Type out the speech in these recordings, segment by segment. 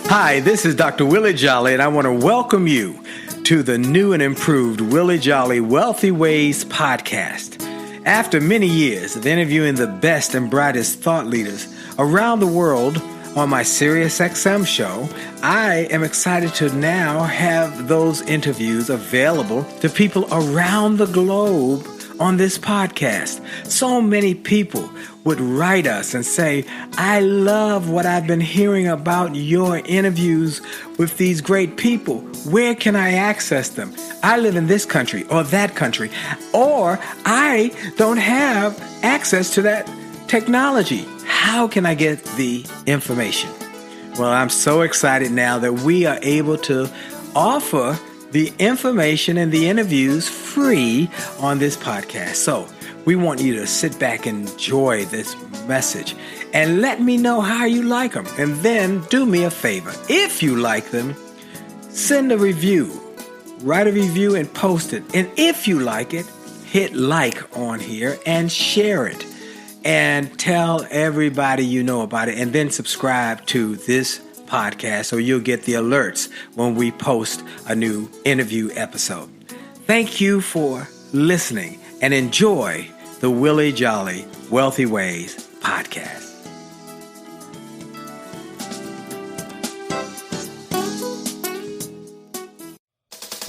Hi, this is Dr. Willie Jolly, and I want to welcome you to the new and improved Willie Jolly Wealthy Ways podcast. After many years of interviewing the best and brightest thought leaders around the world on my SiriusXM show, I am excited to now have those interviews available to people around the globe on this podcast. So many people would write us and say, I love what I've been hearing about your interviews with these great people. Where can I access them? I live in this country or that country, or I don't have access to that technology. How can I get the information? Well, I'm so excited now that we are able to offer the information and the interviews free on this podcast. So we want you to sit back and enjoy this message and let me know how you like them. And then do me a favor. If you like them, send a review, write a review and post it. And if you like it, hit like on here and share it and tell everybody you know about it, and then subscribe to this podcast so you'll get the alerts when we post a new interview episode. Thank you for listening and enjoy the Willie Jolly Wealthy Ways podcast.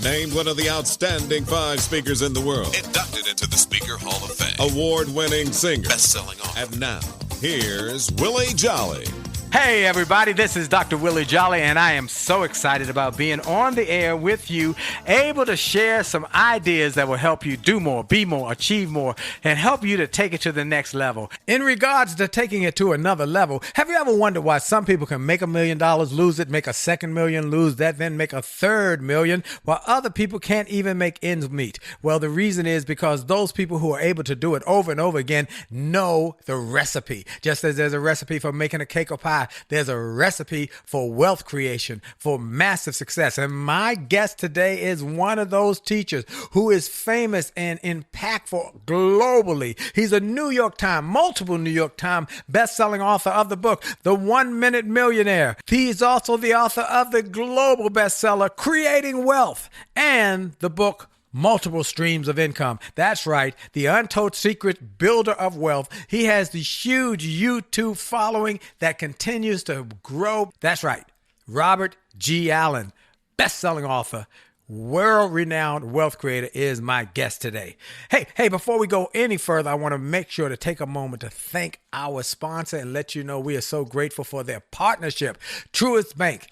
Named one of the outstanding 5 speakers in the world. Inducted into the Speaker Hall of Fame. Award-winning singer. Best-selling author. And now, here's Willie Jolly. Hey everybody, this is Dr. Willie Jolly, and I am so excited about being on the air with you, able to share some ideas that will help you do more, be more, achieve more, and help you to take it to the next level. In regards to taking it to another level, have you ever wondered why some people can make $1 million, lose it, make a second million, lose that, then make a third million, while other people can't even make ends meet? Well, the reason is because those people who are able to do it over and over again know the recipe. Just as there's a recipe for making a cake or pie, there's a recipe for wealth creation, for massive success. And my guest today is one of those teachers who is famous and impactful globally. He's a New York Times, multiple New York Times best-selling author of the book, The 1 Minute Millionaire. He's also the author of the global bestseller, Creating Wealth, and the book, Multiple Streams of Income. That's right, the untold secret builder of wealth. He has the huge YouTube following that continues to grow. That's right, Robert G. Allen, best-selling author, world-renowned wealth creator, is my guest today. Hey, before we go any further, I want to make sure to take a moment to thank our sponsor and let you know we are so grateful for their partnership. Truist Bank,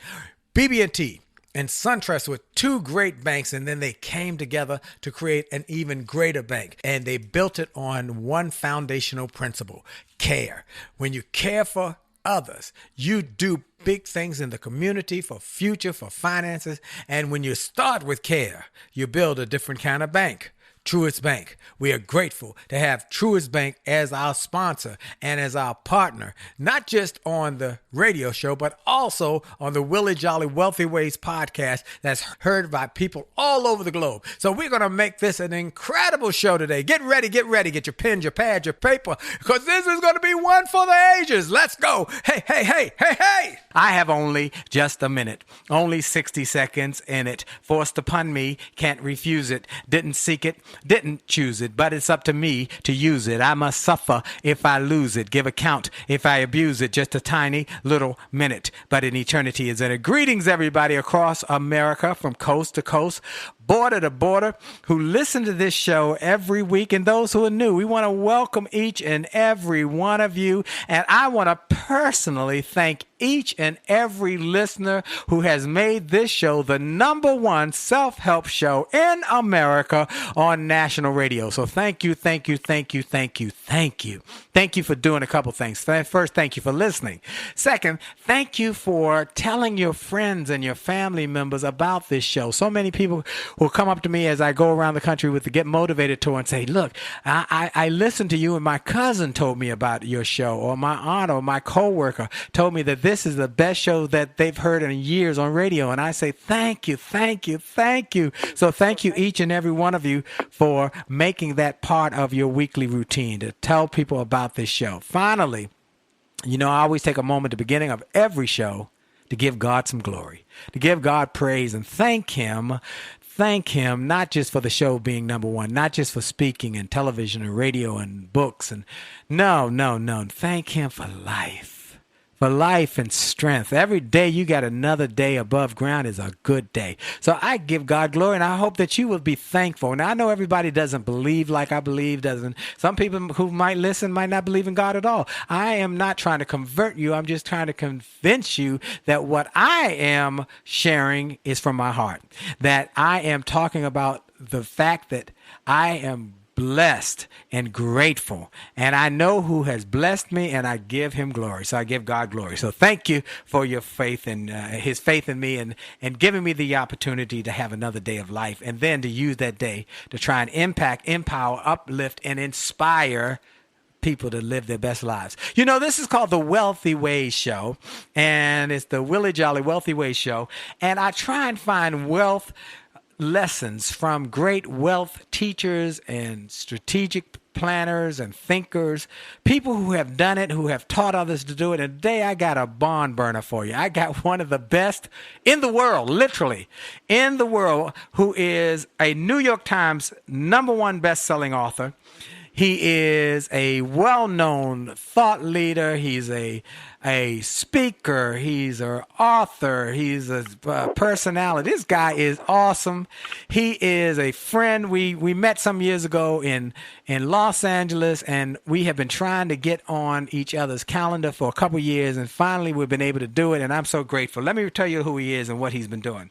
BB&T, and SunTrust were 2 great banks, and then they came together to create an even greater bank. And they built it on one foundational principle: care. When you care for others, you do big things in the community, for future, for finances. And when you start with care, you build a different kind of bank. Truist Bank. We are grateful to have Truist Bank as our sponsor and as our partner, not just on the radio show, but also on the Willie Jolly Wealthy Ways podcast that's heard by people all over the globe. So we're going to make this an incredible show today. Get ready. Get your pen, your pad, your paper, because this is going to be one for the ages. Let's go. Hey. I have only just a minute, only 60 seconds in it. Forced upon me, can't refuse it, didn't seek it, didn't choose it, but it's up to me to use it. I must suffer if I lose it, give account if I abuse it. Just a tiny little minute, but an eternity is in it. Greetings, everybody across America, from coast to coast, border to border, who listen to this show every week, and those who are new. We want to welcome each and every one of you, and I want to personally thank each and every listener who has made this show the #1 self-help show in America on national radio. So thank you. Thank you for doing a couple things. First, thank you for listening. Second, thank you for telling your friends and your family members about this show. So many people will come up to me as I go around the country with the Get Motivated tour and say, look, I listened to you and my cousin told me about your show, or my aunt or my coworker told me that this is the best show that they've heard in years on radio. And I say, thank you. So thank you, each and every one of you, for making that part of your weekly routine to tell people about this show. Finally, I always take a moment at the beginning of every show to give God some glory, to give God praise and thank him. Thank him, not just for the show being number one, not just for speaking and television and radio and books. And no. Thank him for life. For life and strength. Every day you got another day above ground is a good day. So I give God glory, and I hope that you will be thankful. Now, I know everybody doesn't believe like I believe, some people who might listen might not believe in God at all. I am not trying to convert you. I'm just trying to convince you that what I am sharing is from my heart, that I am talking about the fact that I am blessed and grateful, and I know who has blessed me, and I give him glory. So I give God glory. So thank you for your faith and his faith in me, and giving me the opportunity to have another day of life, and then to use that day to try and impact, empower, uplift, and inspire people to live their best lives. You know, this is called the Wealthy Ways Show, and it's the Willie Jolly Wealthy Ways Show, and I try and find wealth lessons from great wealth teachers and strategic planners and thinkers, people who have done it, who have taught others to do it. And today I got a barn burner for you. I got one of the best in the world, literally in the world, who is a New York Times #1 best-selling author. He is a well-known thought leader. He's a speaker. He's an author. He's a personality. This guy is awesome. He is a friend. We met some years ago in Los Angeles, and we have been trying to get on each other's calendar for a couple years, and finally we've been able to do it, and I'm so grateful. Let me tell you who he is and what he's been doing.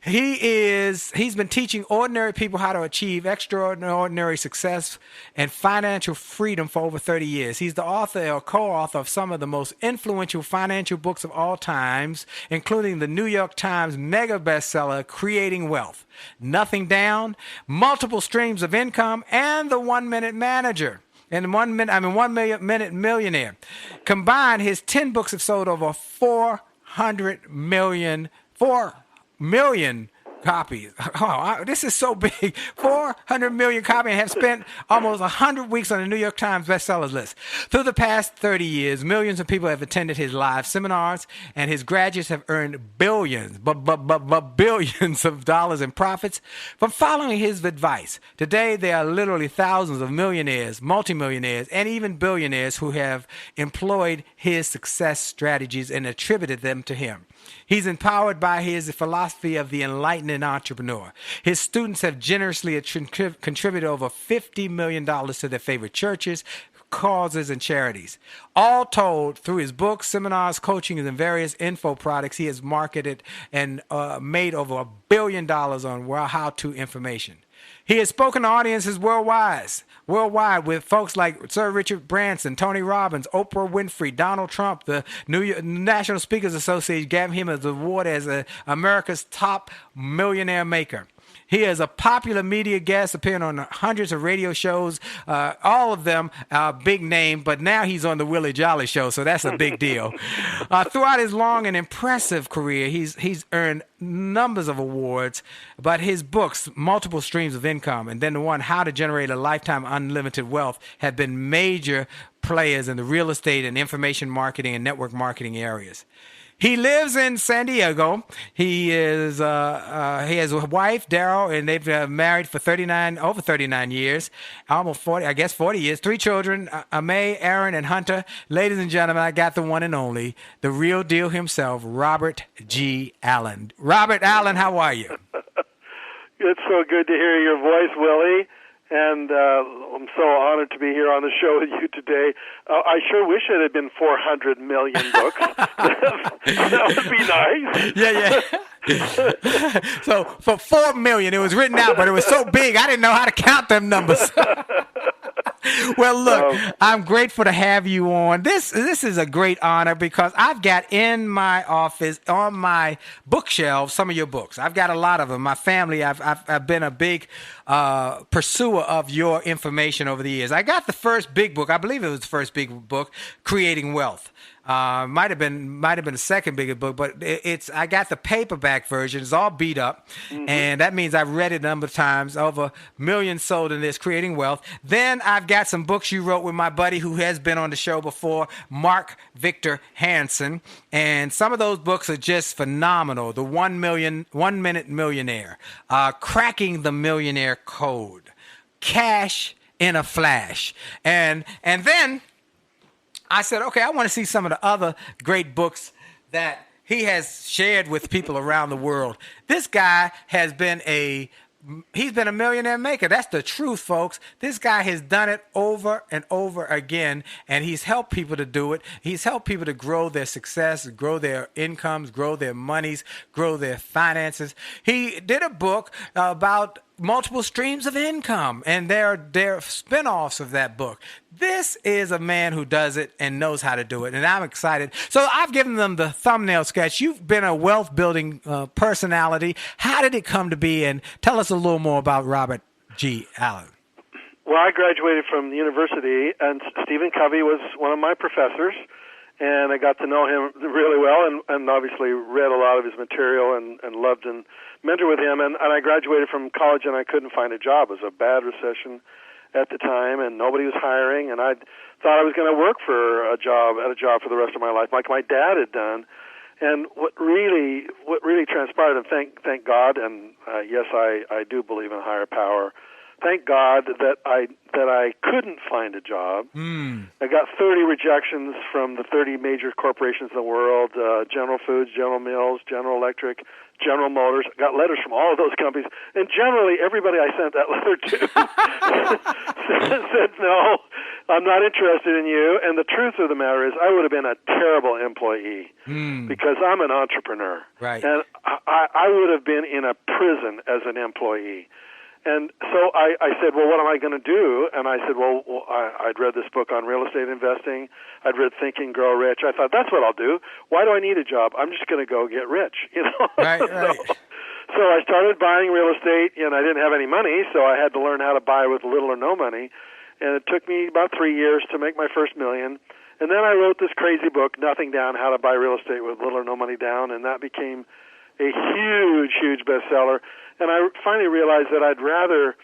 He's been teaching ordinary people how to achieve extraordinary success and financial freedom for over 30 years. He's the author or co-author of some of the most influential financial books of all times, including the New York Times mega bestseller, Creating Wealth, Nothing Down, Multiple Streams of Income, and The 1 Minute Manager. And 1 Minute Millionaire. Combined, his 10 books have sold over 4 million copies. Oh, this is so big. 400 million copies, and have spent almost 100 weeks on the New York Times bestsellers list. Through the past 30 years, millions of people have attended his live seminars, and his graduates have earned billions of dollars in profits from following his advice. Today, there are literally thousands of millionaires, multimillionaires, and even billionaires who have employed his success strategies and attributed them to him. He's empowered by his philosophy of the enlightened entrepreneur. His students have generously contributed over $50 million to their favorite churches, causes, and charities. All told, through his books, seminars, coaching, and various info products, he has marketed and made over $1 billion on how-to information. He has spoken to audiences worldwide with folks like Sir Richard Branson, Tony Robbins, Oprah Winfrey, Donald Trump. The National Speakers Association gave him an award as America's top millionaire maker. He is a popular media guest, appearing on hundreds of radio shows, all of them big name, but now he's on the Willie Jolly Show, so that's a big deal. Throughout his long and impressive career, he's earned numbers of awards, but his books, Multiple Streams of Income, and then the one, How to Generate a Lifetime Unlimited Wealth, have been major players in the real estate and information marketing and network marketing areas. He lives in San Diego. He has a wife, Daryl, and they've been married for over 39 years, almost 40 years. 3 children, Amay, Aaron, and Hunter. Ladies and gentlemen, I got the one and only, the real deal himself, Robert G. Allen. Robert Allen, how are you? It's so good to hear your voice, Willie. And I'm so honored to be here on the show with you today. I sure wish it had been 400 million books. That would be nice. Yeah. So for 4 million, it was written out, but it was so big, I didn't know how to count them numbers. Well, look, I'm grateful to have you on. This is a great honor because I've got in my office, on my bookshelf, some of your books. I've got a lot of them. My family, I've been a big pursuer of your information over the years. I got the first big book. I believe it was the first big book, Creating Wealth. Might have been the second biggest book, but I got the paperback version. It's all beat up, and that means I've read it a number of times. Over millions sold in this, Creating Wealth. Then I've got some books you wrote with my buddy who has been on the show before, Mark Victor Hansen, and some of those books are just phenomenal. The 1 Minute Millionaire, Cracking the Millionaire Code, Cash in a Flash, and then I said, okay, I want to see some of the other great books that he has shared with people around the world. This guy has been he's been a millionaire maker. That's the truth, folks. This guy has done it over and over again, and he's helped people to do it. He's helped people to grow their success, grow their incomes, grow their monies, grow their finances. He did a book about multiple streams of income, and there are spin-offs of that book. This is a man who does it and knows how to do it, and I'm excited. So I've given them the thumbnail sketch. You've been a wealth-building personality. How did it come to be? And tell us a little more about Robert G. Allen. Well, I graduated from the university, and Stephen Covey was one of my professors, and I got to know him really well, and obviously read a lot of his material and loved and mentored with him. And I graduated from college, and I couldn't find a job. It was a bad recession at the time, and nobody was hiring, and I thought I was going to work for a job for the rest of my life, like my dad had done. And what really transpired, and thank God, and yes, I do believe in a higher power. Thank God that I couldn't find a job. I got 30 rejections from the 30 major corporations in the world: General Foods, General Mills, General Electric, General Motors. I got letters from all of those companies, and generally everybody I sent that letter to said, "No, I'm not interested in you." And the truth of the matter is, I would have been a terrible employee because I'm an entrepreneur, right? And I would have been in a prison as an employee. And so I said, well, what am I going to do? And I said, well, I'd read this book on real estate investing. I'd read Think and Grow Rich. I thought, that's what I'll do. Why do I need a job? I'm just going to go get rich, you know? Right. So I started buying real estate, and I didn't have any money, so I had to learn how to buy with little or no money. And it took me about 3 years to make my first $1 million. And then I wrote this crazy book, Nothing Down, How to Buy Real Estate with Little or No Money Down, and that became a huge bestseller. And I finally realized that I'd rather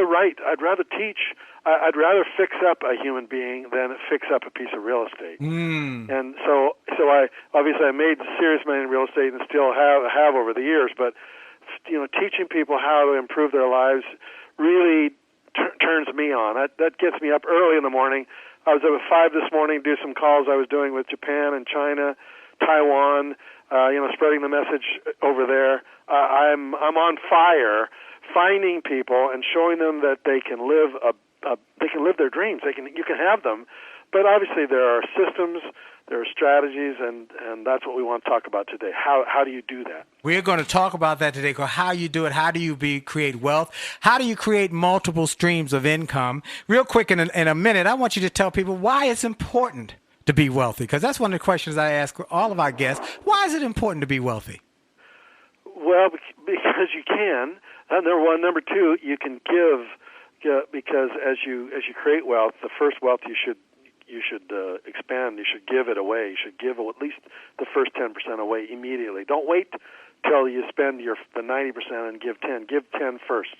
write, I'd rather teach, I'd rather fix up a human being than fix up a piece of real estate. And so I obviously I made serious money in real estate and still have over the years. But you know, teaching people how to improve their lives really turns me on. That gets me up early in the morning. I was up at 5 this morning to do some calls I was doing with Japan and China, Taiwan. Spreading the message over there. I'm on fire, finding people and showing them that they can live their dreams. You can have them, but obviously there are systems, there are strategies, and that's what we want to talk about today. How do you do that? We're going to talk about that today. How you do it? How do you create wealth? How do you create multiple streams of income? Real quick, in a minute, I want you to tell people why it's important to be wealthy, because that's one of the questions I ask all of our guests. Why is it important to be wealthy? Well, because you can. Number one. Number two, you can give, because as you create wealth, the first wealth you should expand. You should give it away. You should give at least the first 10% away immediately. Don't wait till you spend the 90% and give 10. Give 10 first,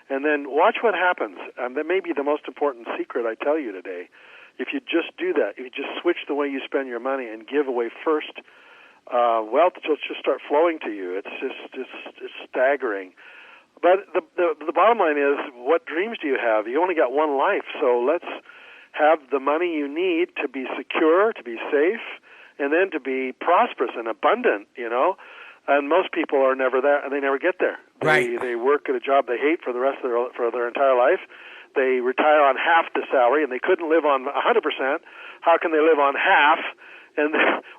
and then watch what happens. That may be the most important secret I tell you today. If you just do that, if you just switch the way you spend your money and give away first, wealth will just start flowing to you. It's staggering. But the bottom line is, what dreams do you have? You only got one life, so let's have the money you need to be secure, to be safe, and then to be prosperous and abundant, you know. And most people are never there, and they never get there. They work at a job they hate for the rest of their entire life. They retire on half the salary, and they couldn't live on 100%. How can they live on half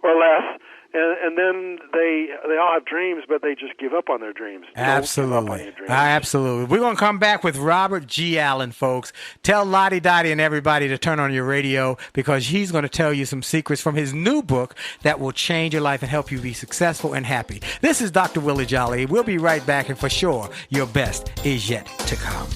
or less? And then they all have dreams, but they just give up on their dreams. Absolutely. Absolutely. We're going to come back with Robert G. Allen, folks. Tell Lottie Dottie and everybody to turn on your radio, because he's going to tell you some secrets from his new book that will change your life and help you be successful and happy. This is Dr. Willie Jolly. We'll be right back, and for sure, your best is yet to come.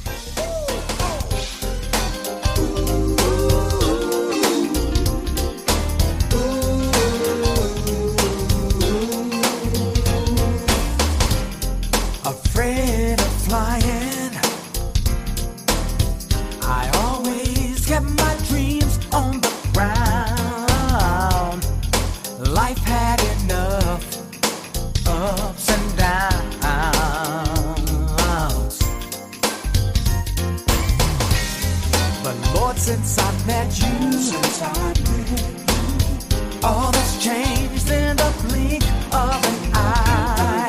Lord, since I met you. All that's changed in the blink of an eye.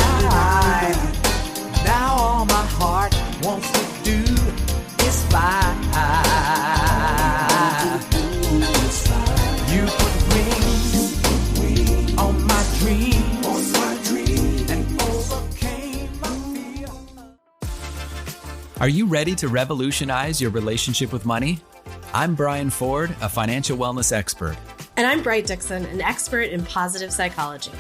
Now all my heart wants to do is fly. You put wings on my dreams and overcame my fear. Are you ready to revolutionize your relationship with money? I'm Brian Ford, a financial wellness expert. And I'm Bright Dixon, an expert in positive psychology.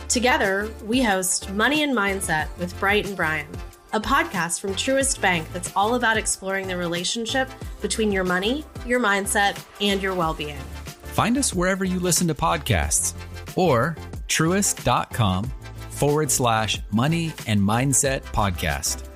Together, we host Money and Mindset with Bright and Brian, a podcast from Truist Bank that's all about exploring the relationship between your money, your mindset, and your well-being. Find us wherever you listen to podcasts or truist.com/money and mindset podcast.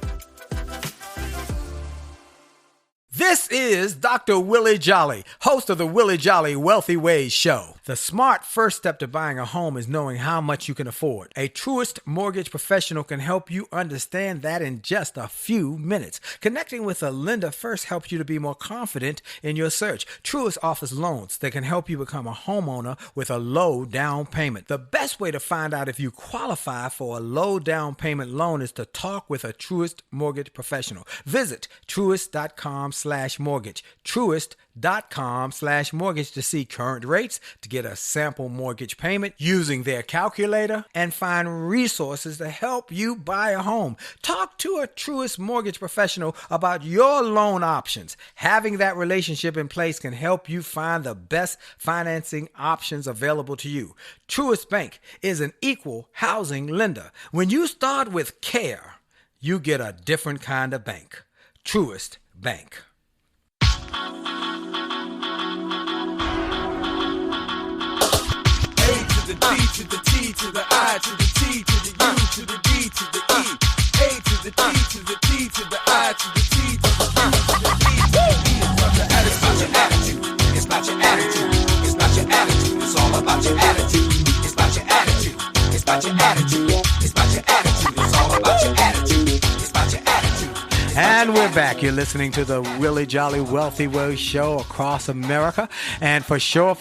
This is Dr. Willie Jolly, host of the Willie Jolly Wealthy Ways Show. The smart first step to buying a home is knowing how much you can afford. A Truist mortgage professional can help you understand that in just a few minutes. Connecting with a lender first helps you to be more confident in your search. Truist offers loans that can help you become a homeowner with a low down payment. The best way to find out if you qualify for a low down payment loan is to talk with a Truist mortgage professional. Visit truist.com/mortgage. Truist.com/mortgage to see current rates, to get a sample mortgage payment using their calculator, and find resources to help you buy a home. Talk to a Truist mortgage professional about your loan options. Having that relationship in place can help you find the best financing options available to you. Truist Bank is an equal housing lender. When you start with care, you get a different kind of bank. Truist Bank. The D to the T to the I to the T to the U to the D to the E. A to the D to the T to the I to the T to the U to the E to the E. It's about your attitude. It's about your attitude. It's about your attitude. It's all about your attitude. It's about your attitude. It's about your attitude. It's about your attitude. It's all about your attitude. It's about your attitude. And we're back. You're listening to the Willie Jolly Wealthy Ways Show across America. And for sure,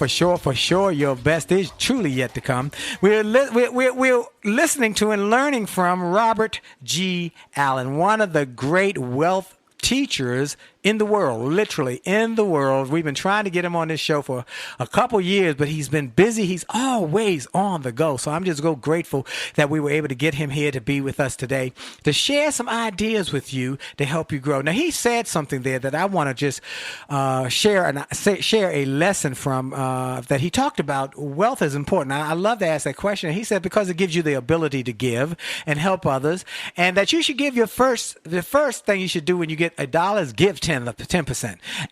your best is truly yet to come. We're listening to and learning from Robert G. Allen, one of the great wealth teachers in the world, literally in the world. We've been trying to get him on this show for a couple years, but he's been busy. He's always on the go. So I'm just so grateful that we were able to get him here to be with us today to share some ideas with you to help you grow. Now, he said something there that I want to just share a lesson from that he talked about. Wealth is important. I love to ask that question. He said because it gives you the ability to give and help others, and that you should give the first thing you should do when you get $1 is give 10%.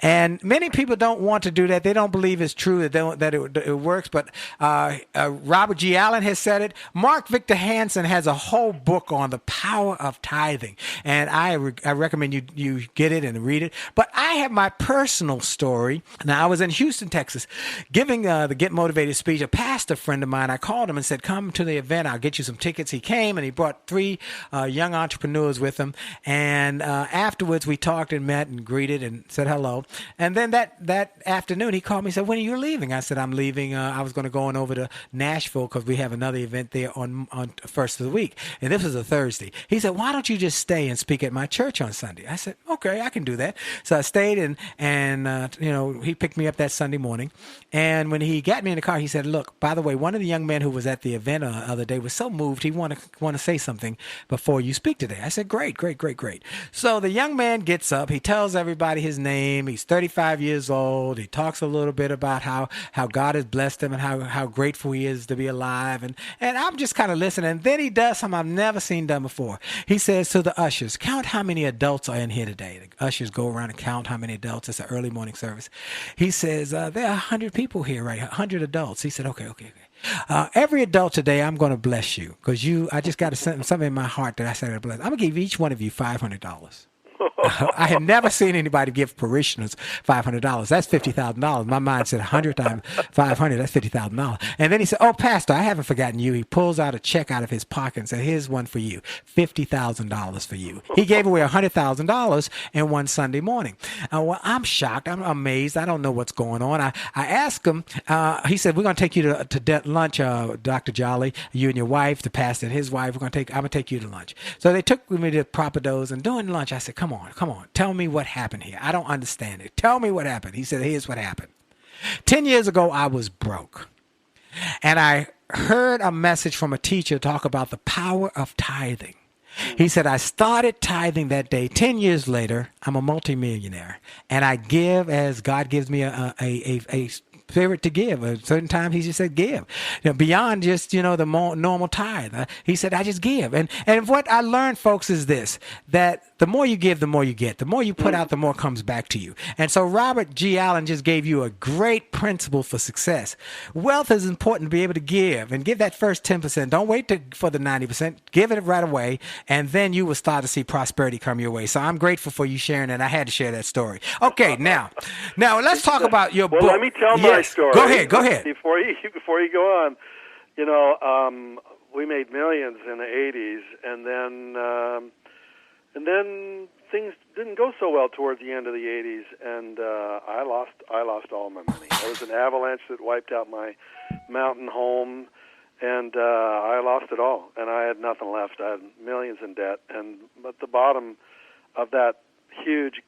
And many people don't want to do that. They don't believe it's true that it works. But Robert G. Allen has said it. Mark Victor Hansen has a whole book on the power of tithing. And I recommend you get it and read it. But I have my personal story. Now, I was in Houston, Texas, giving the Get Motivated speech. A pastor friend of mine, I called him and said, come to the event. I'll get you some tickets. He came and he brought 3 young entrepreneurs with him. And afterwards, we talked and met and greeted and said hello. And then that afternoon, he called me and said, when are you leaving? I said, I'm leaving. I was going to go on over to Nashville because we have another event there on first of the week. And this was a Thursday. He said, why don't you just stay and speak at my church on Sunday? I said, okay, I can do that. So I stayed and he picked me up that Sunday morning. And when he got me in the car, he said, look, by the way, one of the young men who was at the event the other day was so moved, he want to say something before you speak today. I said, great. So the young man gets up. He tells everybody his name. He's 35 years old. He talks a little bit about how God has blessed him and how grateful he is to be alive. And I'm just kind of listening. And then he does something I've never seen done before. He says to the ushers, count how many adults are in here today. The ushers go around and count how many adults. It's an early morning service. He says, there are 100 people here, right? 100 adults. He said, okay. Every adult today, I'm going to bless you because I just got something in my heart that I said to bless. I'm going to give each one of you $500. I had never seen anybody give parishioners $500. That's $50,000. My mind said 100 times 500. That's $50,000. And then he said, "Oh, Pastor, I haven't forgotten you." He pulls out a check out of his pocket and said, "Here's one for you, $50,000 for you." He gave away $100,000 in one Sunday morning. Well, I'm shocked. I'm amazed. I don't know what's going on. I asked him. He said, "We're going to take you to lunch, Dr. Jolly. You and your wife, the pastor and his wife. I'm going to take you to lunch." So they took me to Papados, and during lunch, I said, Come on. Tell me what happened here. I don't understand it. Tell me what happened. He said, "Here's what happened. 10 years ago, I was broke. And I heard a message from a teacher talk about the power of tithing. He said, I started tithing that day. 10 years later, I'm a multimillionaire. And I give as God gives me a spirit to give. At certain times, he just said, give. Beyond just, the normal tithe. He said, I just give. And what I learned, folks, is this, that the more you give, the more you get. The more you put out, the more comes back to you. And so Robert G. Allen just gave you a great principle for success. Wealth is important to be able to give, and give that first 10%. Don't wait for the 90%. Give it right away, and then you will start to see prosperity come your way. So I'm grateful for you sharing it. I had to share that story. Okay, now let's talk about your book. Well, let me tell my story. Go ahead. Before you go on, we made millions in the 80s, and then things didn't go so well towards the end of the 80s, and I lost all my money. There was an avalanche that wiped out my mountain home, and I lost it all, and I had nothing left. I had millions in debt, and at the bottom of that huge,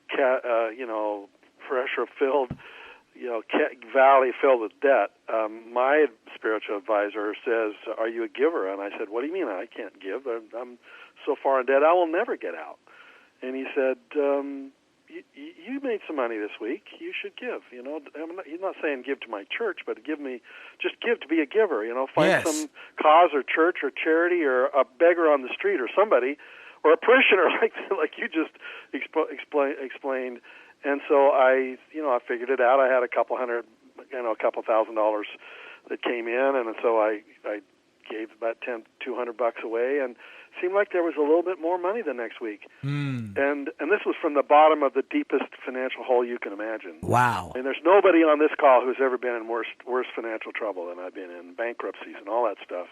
pressure-filled, valley filled with debt, my spiritual advisor says, "Are you a giver?" And I said, "What do you mean I can't give? I'm so far in debt, I will never get out." And he said, you made some money this week. You should give. He's not saying give to my church, but give to be a giver. Find some cause or church or charity or a beggar on the street or somebody, or a parishioner like you just explained. And so I figured it out. I had a couple $1,000 that came in, and so I gave about $200 away, and it seemed like there was a little bit more money the next week. And this was from the bottom of the deepest financial hole you can imagine. Wow. And there's nobody on this call who's ever been in worse financial trouble than I've been in, bankruptcies and all that stuff.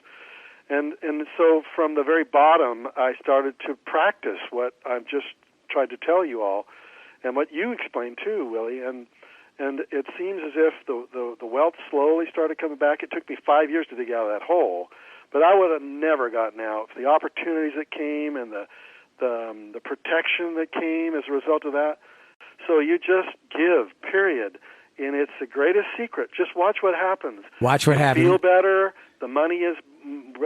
And so from the very bottom, I started to practice what I've just tried to tell you all, and what you explained too, Willie. And it seems as if the wealth slowly started coming back. It took me 5 years to dig out of that hole, but I would have never gotten out. The opportunities that came and the protection that came as a result of that. So you just give, period. And it's the greatest secret. Just watch what happens. Watch what happens. Feel better. The money is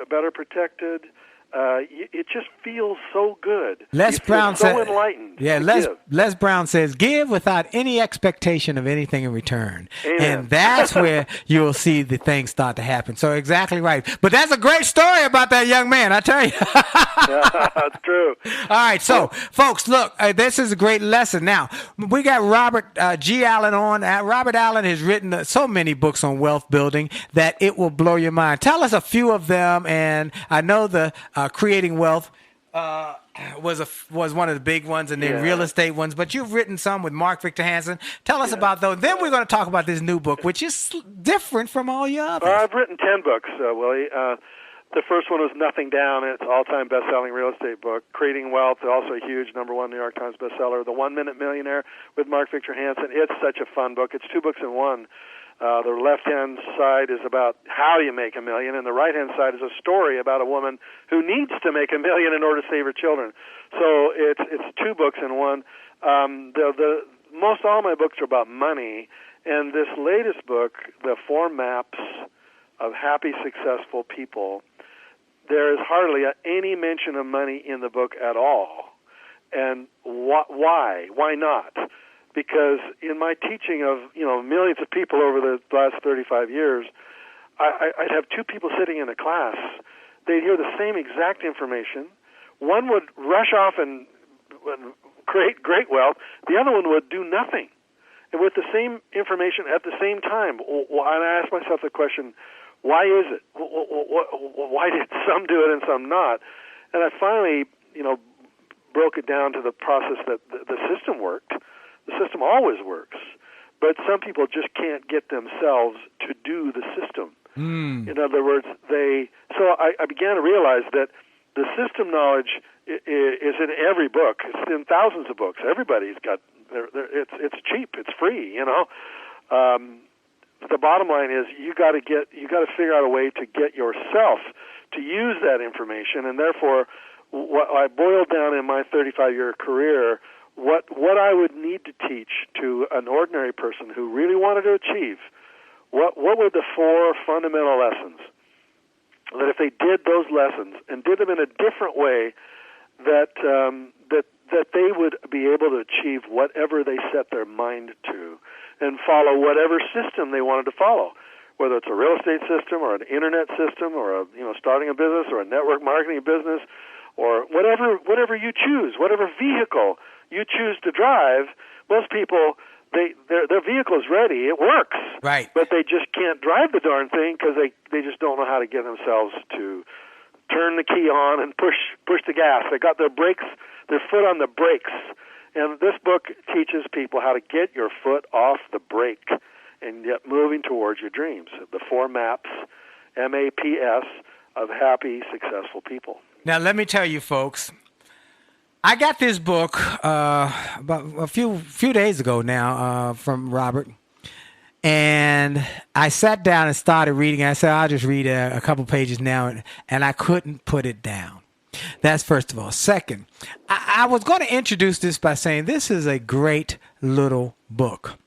better protected. It just feels so good. Les Brown so said, enlightened. Yeah, Les Brown says, give without any expectation of anything in return. Amen. And that's where you'll see the things start to happen. So exactly right. But that's a great story about that young man, I tell you. That's true. All right, so folks, look, this is a great lesson. Now, we got Robert G. Allen on. Robert Allen has written so many books on wealth building that it will blow your mind. Tell us a few of them, and I know the Creating Wealth was one of the big ones, and then real estate ones. But you've written some with Mark Victor Hansen. Tell us about those. Then we're going to talk about this new book, which is different from all your others. I've written 10 books, Willie. The first one was Nothing Down. It's an all-time best-selling real estate book. Creating Wealth, also a huge #1 New York Times bestseller. The 1 Minute Millionaire with Mark Victor Hansen. It's such a fun book. It's 2 books in one. The left-hand side is about how you make $1 million, and the right-hand side is a story about a woman who needs to make $1 million in order to save her children. So it's 2 books in one. Most all my books are about money, and this latest book, The 4 Maps of Happy, Successful People, there is hardly any mention of money in the book at all. And why? Why not? Because in my teaching of millions of people over the last 35 years, I'd have 2 people sitting in a class. They'd hear the same exact information. One would rush off and create great wealth. The other one would do nothing, and with the same information at the same time. And I asked myself the question, why is it? Why did some do it and some not? And I finally, broke it down to the process that the system worked. The system always works, but some people just can't get themselves to do the system. In other words, so I began to realize that the system knowledge is in every book. It's in thousands of books. Everybody's got. It's cheap. It's free. The bottom line is you got to figure out a way to get yourself to use that information, and therefore, what I boiled down in my 35-year career, what I would need to teach to an ordinary person who really wanted to achieve. What were the 4 fundamental lessons that if they did those lessons and did them in a different way, that they would be able to achieve whatever they set their mind to and follow whatever system they wanted to follow, whether it's a real estate system or an internet system or starting a business or a network marketing business or whatever you choose, whatever vehicle you choose to drive. Most people, their vehicle is ready, it works, right? But they just can't drive the darn thing because they just don't know how to get themselves to turn the key on and push the gas. They got their foot on the brakes. And this book teaches people how to get your foot off the brake and get moving towards your dreams. The 4 maps, MAPS, of happy, successful people. Now, let me tell you, folks, I got this book about a few days ago now from Robert, and I sat down and started reading. I said, I'll just read a couple pages now, and I couldn't put it down. That's first of all. Second, I was going to introduce this by saying this is a great little book,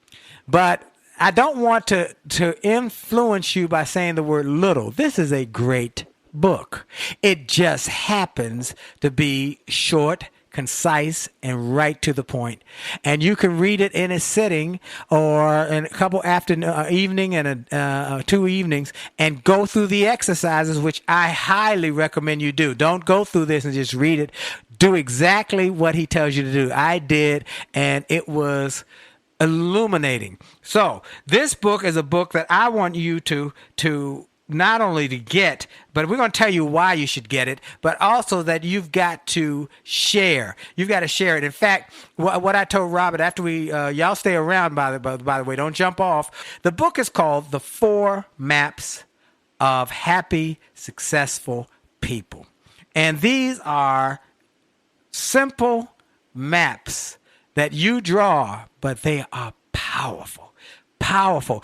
but I don't want to influence you by saying the word little. This is a great book. It just happens to be short, concise, and right to the point. And you can read it in a sitting or in a couple evening and 2 evenings and go through the exercises, which I highly recommend you do. Don't go through this and just read it. Do exactly what he tells you to do. I did, and it was illuminating. So this book is a book that I want you to not only to get, but we're going to tell you why you should get it, but also that you've got to share. You've got to share it. In fact, what I told Robert after y'all stay around, by the way, don't jump off. The book is called The 4 Maps of Happy, Successful People. And these are simple maps that you draw, but they are powerful.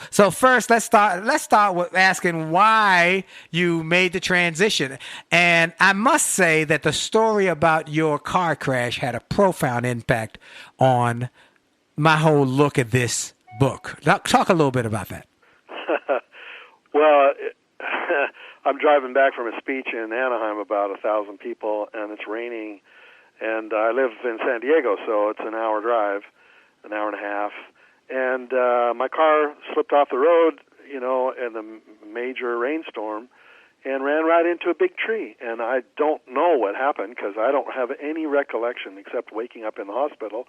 So first, let's start with asking why you made the transition. And I must say that the story about your car crash had a profound impact on my whole look at this book. Talk a little bit about that. Well, I'm driving back from a speech in Anaheim, about 1,000 people, and it's raining. And I live in San Diego, so it's an hour drive, an hour and a half. And my car slipped off the road, in the major rainstorm and ran right into a big tree. And I don't know what happened because I don't have any recollection except waking up in the hospital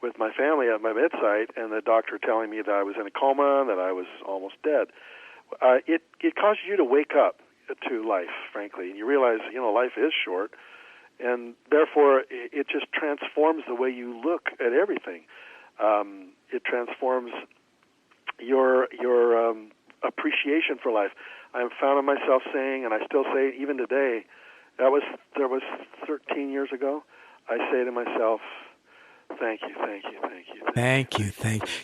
with my family at my bedside and the doctor telling me that I was in a coma and that I was almost dead. It causes you to wake up to life, frankly, and you realize, life is short, and therefore it just transforms the way you look at everything. It transforms your appreciation for life. I've found myself saying, and I still say it even today, there was 13 years ago, I say to myself, thank you. Thank you.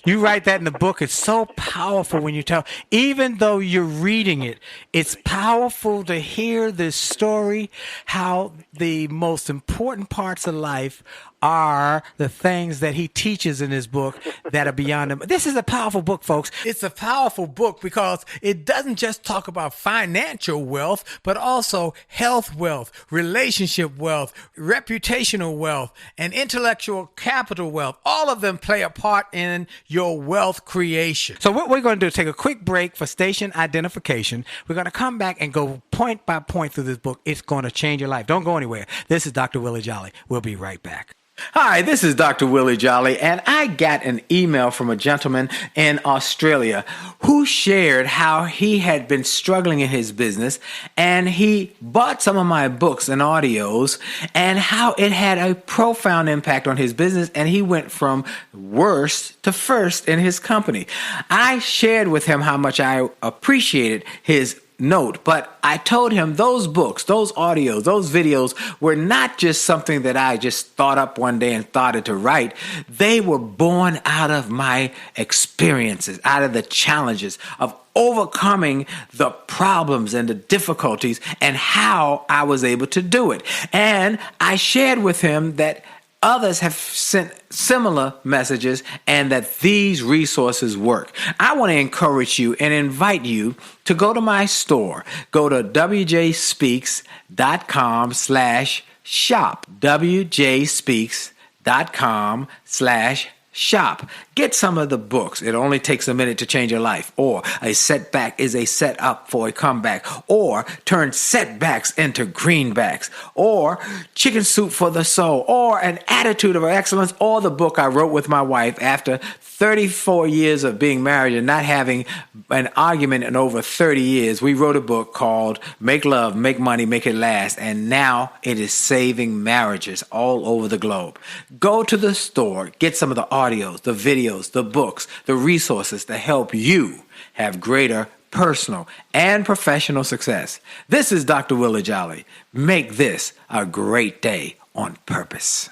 You write that in the book. It's so powerful when you tell, even though you're reading it, it's powerful to hear this story, how the most important parts of life are the things that he teaches in his book that are beyond him. This is a powerful book, folks. It's a powerful book because it doesn't just talk about financial wealth, but also health wealth, relationship wealth, reputational wealth, and intellectual capital wealth. All of them play a part in your wealth creation. So what we're going to do is take a quick break for station identification. We're going to come back and go point by point through this book. It's going to change your life. Don't go anywhere. This is Dr. Willie Jolly. We'll be right back. Hi, this is Dr. Willie Jolly, and I got an email from a gentleman in Australia who shared how he had been struggling in his business, and he bought some of my books and audios, and how it had a profound impact on his business, and he went from worst to first in his company. I shared with him how much I appreciated his note, but I told him those books, those audios, those videos were not just something that I just thought up one day and started to write. They were born out of my experiences, out of the challenges of overcoming the problems and the difficulties and how I was able to do it. And I shared with him that others have sent similar messages and that these resources work. I want to encourage you and invite you to go to my store. Go to wjspeaks.com/shop. wjspeaks.com/shop. Get some of the books. It only takes a minute to change your life. Or a setback is a setup for a comeback. Or turn setbacks into greenbacks. Or chicken soup for the soul. Or an attitude of excellence. Or the book I wrote with my wife after 34 years of being married and not having an argument in over 30 years. We wrote a book called Make Love, Make Money, Make It Last. And now it is saving marriages all over the globe. Go to the store. Get some of the audios, the videos, the books, the resources to help you have greater personal and professional success. This is Dr. Willie Jolly. Make this a great day on purpose.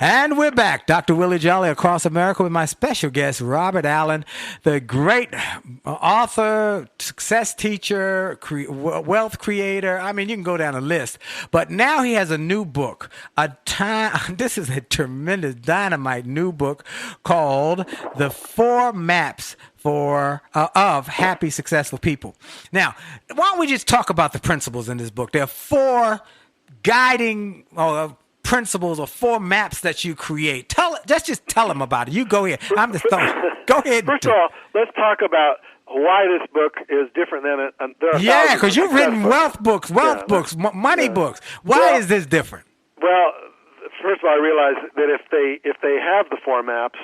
And we're back. Dr. Willie Jolly across America with my special guest, Robert Allen, the great author, success teacher, wealth creator. I mean, you can go down a list. But now he has a new book. This is a tremendous dynamite new book called The 4 Maps of Happy, Successful People. Now, why don't we just talk about the principles in this book? There are 4 guiding principles or 4 maps that you create. Just tell them about it. You go ahead. I'm just throwing. Go ahead. First of all, let's talk about why this book is different than yeah, because you've written wealth books, money books. Why is this different? Well, first of all, I realize that if they have the 4 maps,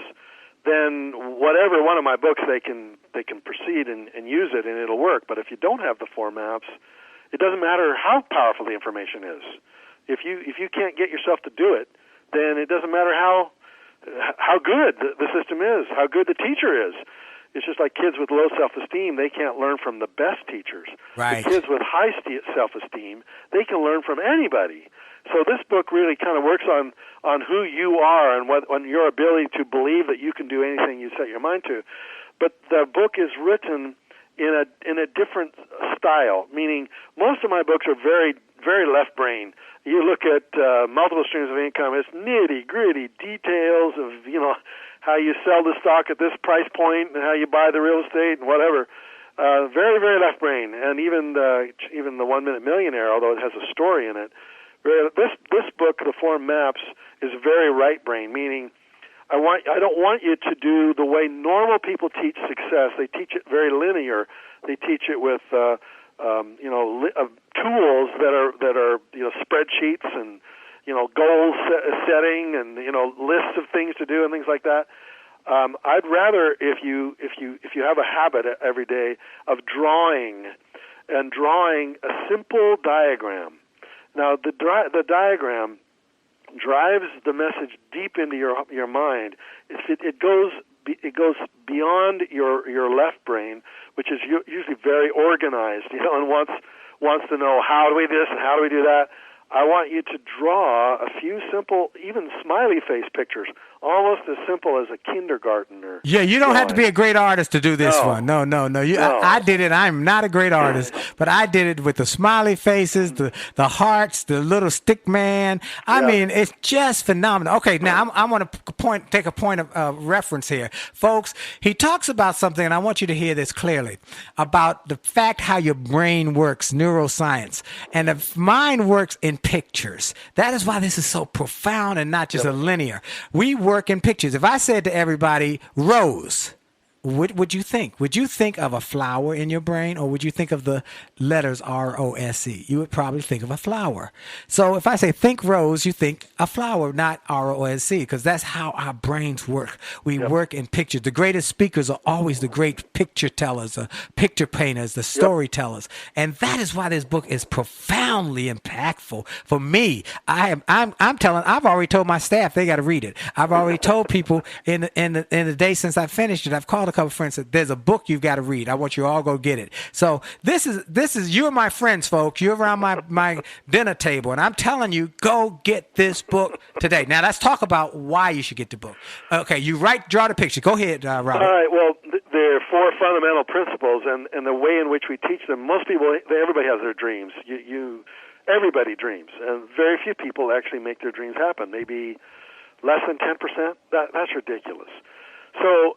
then whatever one of my books they can proceed and use it and it'll work. But if you don't have the 4 maps, it doesn't matter how powerful the information is. If you can't get yourself to do it, then it doesn't matter how good the system is, how good the teacher is. It's just like kids with low self-esteem, they can't learn from the best teachers. Right. The kids with high self-esteem, they can learn from anybody. So this book really kind of works on who you are and on your ability to believe that you can do anything you set your mind to. But the book is written in a different style, meaning most of my books are very, very left brain. You look at multiple streams of income, it's nitty-gritty details of, how you sell the stock at this price point and how you buy the real estate and whatever. Very, very left brain. And even the 1 Minute Millionaire, although it has a story in it, this book, The 4 Maps, is very right brain, meaning I don't want you to do the way normal people teach success. They teach it very linear. They teach it with tools that are spreadsheets and goal setting and lists of things to do and things like that. I'd rather if you have a habit every day of drawing a simple diagram. Now the diagram drives the message deep into your mind. It goes beyond your left brain, which is usually very organized, and wants to know how do we do this and how do we do that. I want you to draw a few simple, even smiley face pictures, almost as simple as a kindergartner. Yeah, you don't have to be a great artist to do this one. No. I did it. I'm not a great artist, but I did it with the smiley faces, the hearts, the little stick man. I mean, it's just phenomenal. Okay, now I want to take a point of reference here. Folks, he talks about something, and I want you to hear this clearly, about the fact how your brain works, neuroscience, and the mind works in pictures. That is why this is so profound and not just a linear. We work in pictures. If I said to everybody, Rose, what would you think? Would you think of a flower in your brain, or would you think of the letters ROSE? You would probably think of a flower. So if I say think rose, you think a flower, not ROSE, because that's how our brains work. We work in pictures. The greatest speakers are always the great picture tellers, the picture painters, the storytellers. And that is why this book is profoundly impactful for me. I've already told my staff they got to read it. I've already told people in the day since I finished it, I've called a couple friends and said, there's a book you've got to read. I want you all go get it. So this is you're my friends, folks. You're around my dinner table, and I'm telling you, go get this book today. Now let's talk about why you should get the book. Okay, draw the picture. Go ahead, Robert. All right. Well, there are 4 fundamental principles, and the way in which we teach them. Most people, everybody has their dreams. Everybody dreams, and very few people actually make their dreams happen. Maybe less than 10%. That's ridiculous. So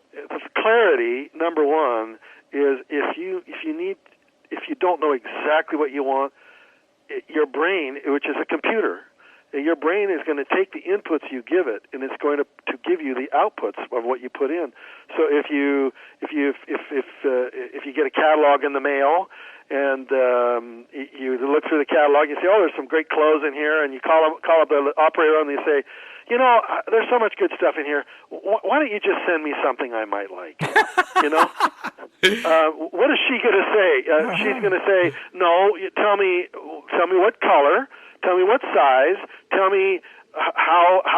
clarity, number one, is if you don't know exactly what you want, your brain, which is a computer, your brain is going to take the inputs you give it, and it's going to give you the outputs of what you put in. So if you get a catalog in the mail, and you look through the catalog, you say, "Oh, there's some great clothes in here," and you call up the operator and you say, "There's so much good stuff in here. Why don't you just send me something I might like?" What is she going to say? She's going to say, "No, tell me what color, tell me what size, tell me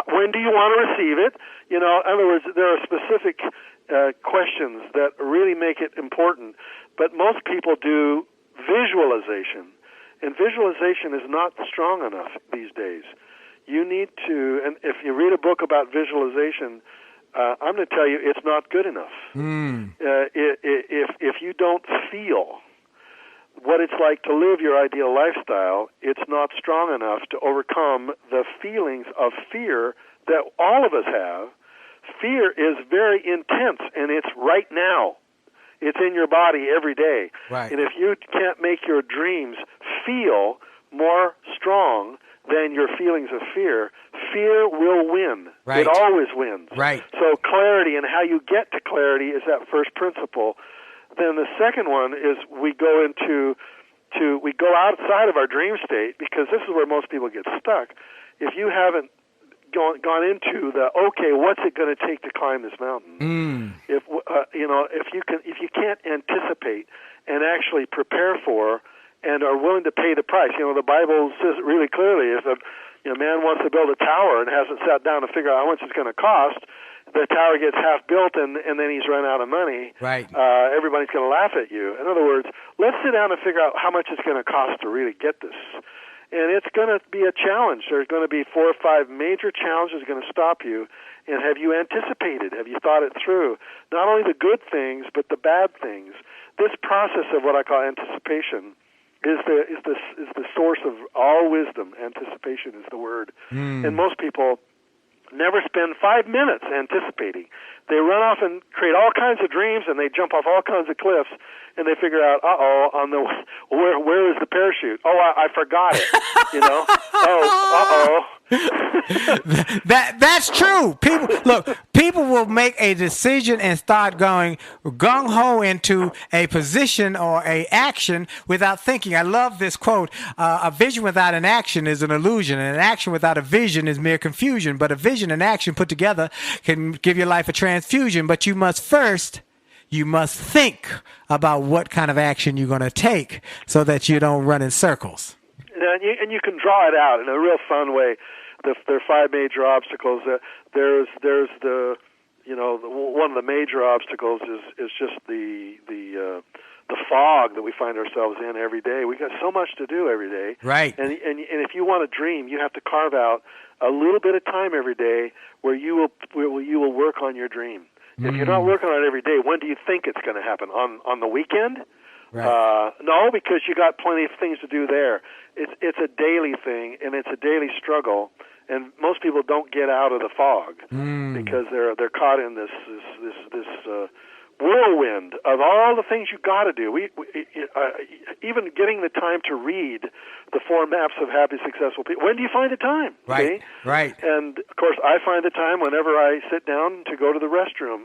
when do you want to receive it?" In other words, there are specific questions that really make it important. But most people do visualization, and visualization is not strong enough these days. You need to, and if you read a book about visualization, I'm going to tell you it's not good enough. If you don't feel what it's like to live your ideal lifestyle, it's not strong enough to overcome the feelings of fear that all of us have. Fear is very intense, and it's right now. It's in your body every day. Right. And if you can't make your dreams feel more strong than your feelings of fear, fear will win. Right. It always wins. Right. So clarity, and how you get to clarity is that first principle. Then the second one is we go outside of our dream state, because this is where most people get stuck. If you haven't gone into what's it going to take to climb this mountain? If you can't anticipate and actually prepare for and are willing to pay the price. The Bible says it really clearly. If a man wants to build a tower and hasn't sat down to figure out how much it's going to cost, the tower gets half built and then he's run out of money. Right. Everybody's going to laugh at you. In other words, let's sit down and figure out how much it's going to cost to really get this. And it's going to be a challenge. There's going to be 4 or 5 major challenges going to stop you. And have you anticipated? Have you thought it through? Not only the good things, but the bad things. This process of what I call anticipation is the source of all wisdom. Anticipation is the word. And most people never spend 5 minutes anticipating. They run off and create all kinds of dreams, and they jump off all kinds of cliffs, and they figure out, where is the parachute? Oh, I forgot it. That's true. People will make a decision and start going gung-ho into a position or a action without thinking. I love this quote. A vision without an action is an illusion, and an action without a vision is mere confusion. But a vision and action put together can give your life a transfusion. But you must think about what kind of action you're going to take so that you don't run in circles. And you can draw it out in a real fun way. There are 5 major obstacles. There's the one of the major obstacles is just the fog that we find ourselves in every day. We've got so much to do every day. Right. And if you want to dream, you have to carve out a little bit of time every day where you will work on your dream. If you're not working on it every day, when do you think it's going to happen? On the weekend? Right. No, because you got plenty of things to do there. It's a daily thing, and it's a daily struggle. And most people don't get out of the fog because they're caught in this whirlwind of all the things you got to do, even getting the time to read the 4 maps of happy, successful people. When do you find the time? Right, see? right. And of course, I find the time whenever I sit down to go to the restroom.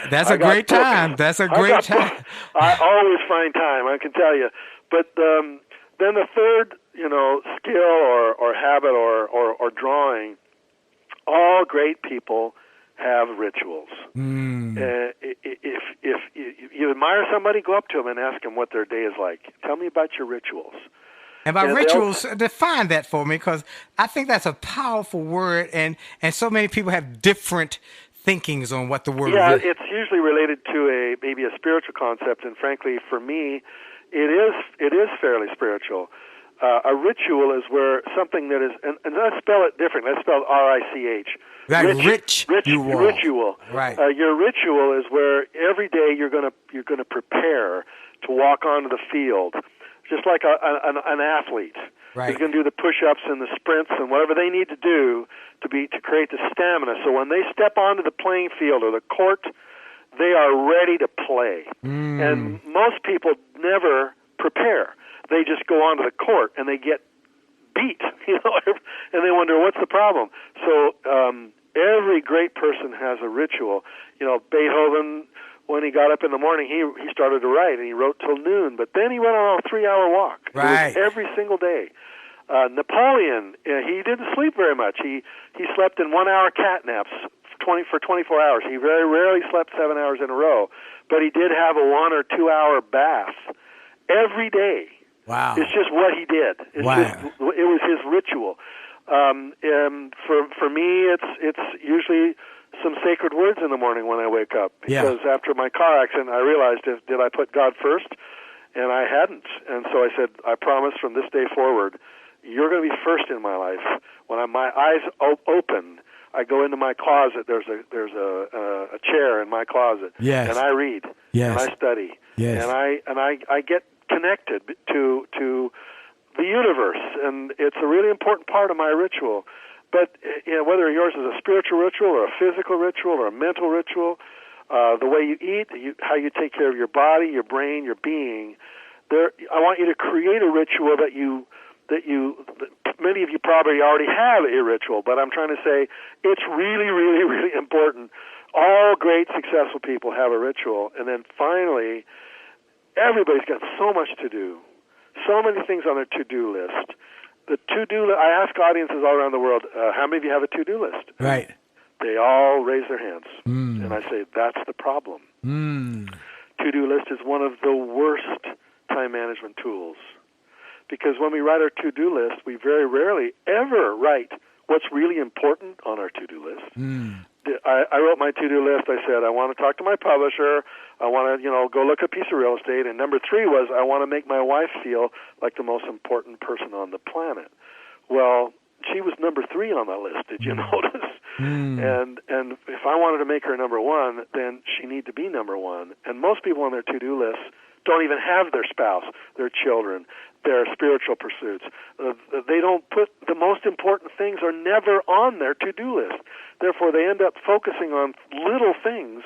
That's a great time. That's a great time. I always find time, I can tell you. But then the third, skill or habit or drawing, all great people have rituals. If you admire somebody, go up to them and ask them what their day is like. Tell me about your rituals. And by rituals, define that for me, because I think that's a powerful word, and so many people have different thinkings on what the word is. Yeah, it's usually related to maybe a spiritual concept, and frankly, for me, it is fairly spiritual. A ritual is where something that is, and let's spell it different. Let's spell R-I-C-H. Like ritual. Right. Your ritual is where every day you're gonna prepare to walk onto the field, just like an athlete. Right. Who's going to do the push-ups and the sprints and whatever they need to do to create the stamina. So when they step onto the playing field or the court, they are ready to play. And most people never prepare. They just go onto the court and they get beat, and they wonder what's the problem. So every great person has a ritual. Beethoven, when he got up in the morning, he started to write, and he wrote till noon. But then he went on a 3-hour walk. Right. It was every single day. Napoleon, he didn't sleep very much. He slept in 1-hour cat naps for 24 hours. He very rarely slept 7 hours in a row, but he did have a 1 or 2 hour bath every day. Wow. It's just what he did. It was his ritual. And for me, it's usually some sacred words in the morning when I wake up. Because after my car accident, I realized, did I put God first? And I hadn't. And so I said, I promise from this day forward, you're going to be first in my life. When my eyes open, I go into my closet. There's a chair in my closet. Yes. And I read. Yes. And I study. Yes. And I get connected to the universe, and it's a really important part of my ritual. But whether yours is a spiritual ritual or a physical ritual or a mental ritual, the way you eat, how you take care of your body, your brain, your being, I want you to create a ritual that many of you probably already have a ritual, but I'm trying to say it's really, really, really important. All great, successful people have a ritual. And then finally, everybody's got so much to do, so many things on their to-do list. The to-do list, I ask audiences all around the world, how many of you have a to-do list? Right. They all raise their hands. And I say, that's the problem. To-do list is one of the worst time management tools. Because when we write our to-do list, we very rarely ever write what's really important on our to-do list. I wrote my to-do list. I said, I want to talk to my publisher. I want to, go look at a piece of real estate. And number 3 was, I want to make my wife feel like the most important person on the planet. Well, she was number 3 on the list. Did you notice? And if I wanted to make her number 1, then she need to be number 1. And most people on their to-do list don't even have their spouse, their children, their spiritual pursuits. They don't put the most important things are never on their to-do list. Therefore, they end up focusing on little things